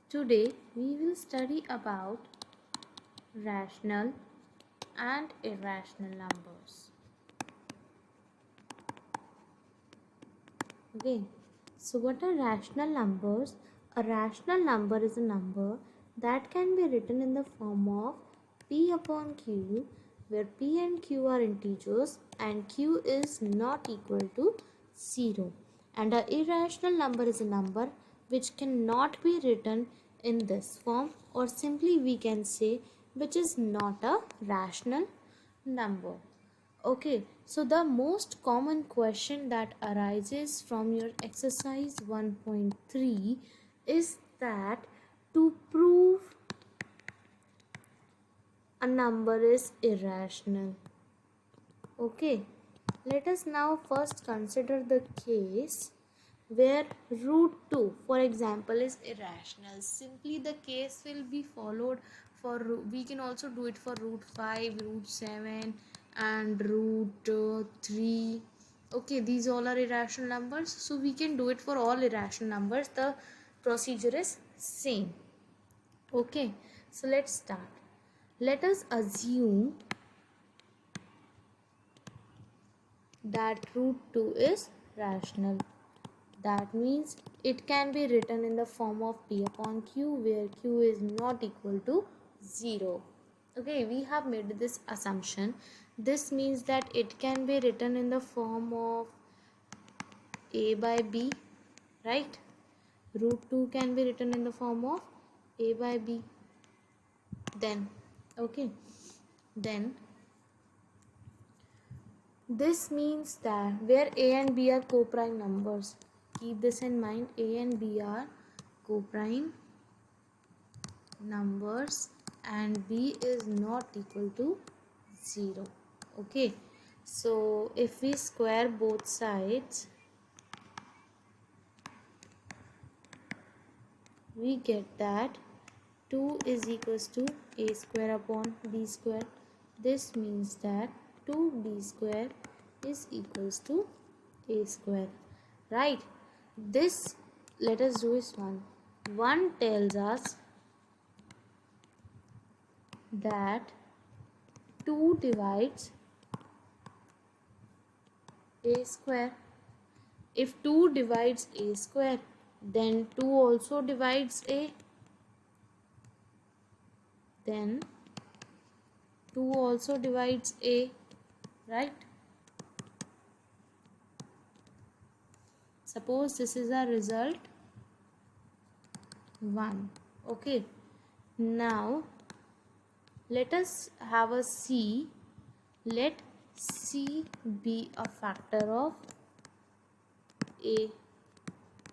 Today we will study about rational and irrational numbers. Okay, so what are rational numbers? A rational number is a number that can be written in the form of P upon Q, where P and Q are integers and Q is not equal to 0. And an irrational number is a number which cannot be written in this form, or simply we can say which is not a rational number. Okay, so the most common question that arises from your exercise 1.3 is that to prove a number is irrational. Okay, let us now first consider the case where root 2, for example, is irrational. Simply the case will be followed for, we can also do it for root 5, root 7 and root 3. Okay, these all are irrational numbers, so we can do it for all irrational numbers. The procedure is same. Okay, so let's start. Let us assume that root 2 is rational. That means it can be written in the form of P upon Q, where Q is not equal to 0. Okay, we have made this assumption. This means that it can be written in the form of A by B, right? Root 2 can be written in the form of A by B. Then, okay, then this means that where A and B are co-prime numbers, keep this in mind, A and B are co-prime numbers and B is not equal to 0. Okay, so if we square both sides, we get that 2 is equals to A square upon B square. This means that 2B square is equals to A square, right? This, let us do this one. One tells us that 2 divides A square. If 2 divides A square, then 2 also divides A. Then 2 also divides A, right? Suppose this is our result 1. Okay, now let us have a C. Let C be a factor of A.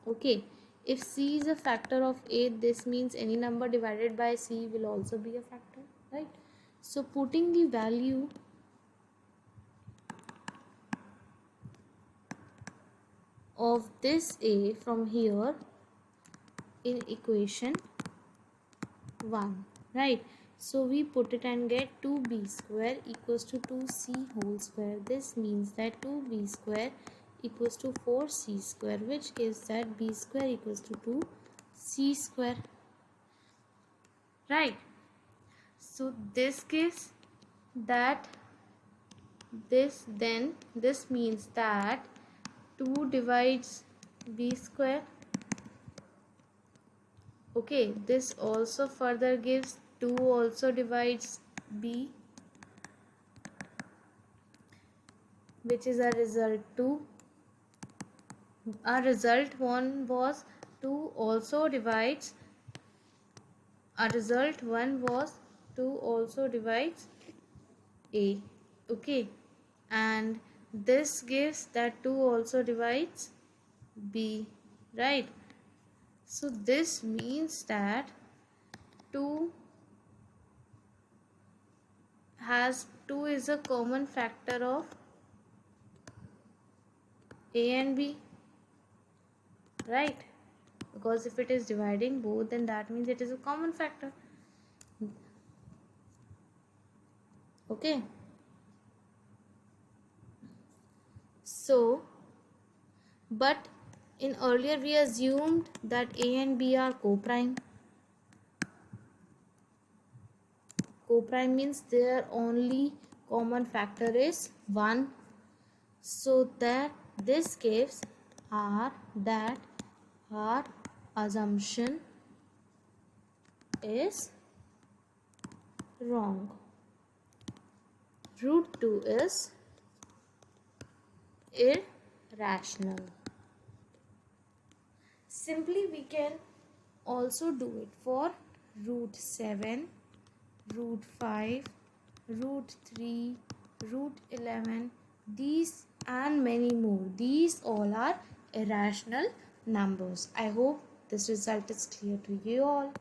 Okay, if C is a factor of A, this means any number divided by C will also be a factor, right? So putting the value of this A from here in equation 1, right? So we put it and get 2B square equals to 2C whole square. This means that 2B square equals to 4C square, which gives that B square equals to 2C square, right? So this gives that this means that 2 divides B square. Okay, this also further gives 2 also divides B, which is a result 2. Our result 1 was 2 also divides, our result 1 was 2 also divides A. Okay, and this gives that 2 also divides B, right? So this means that 2 is a common factor of A and B, right? Because if it is dividing both, then that means it is a common factor. Okay, so but in earlier we assumed that A and B are co-prime. Co-prime means their only common factor is 1. So that this gives R that our assumption is wrong. Root 2 is irrational. Simply we can also do it for root 7, root 5, root 3, root 11, these and many more. These all are irrational numbers. I hope this result is clear to you all.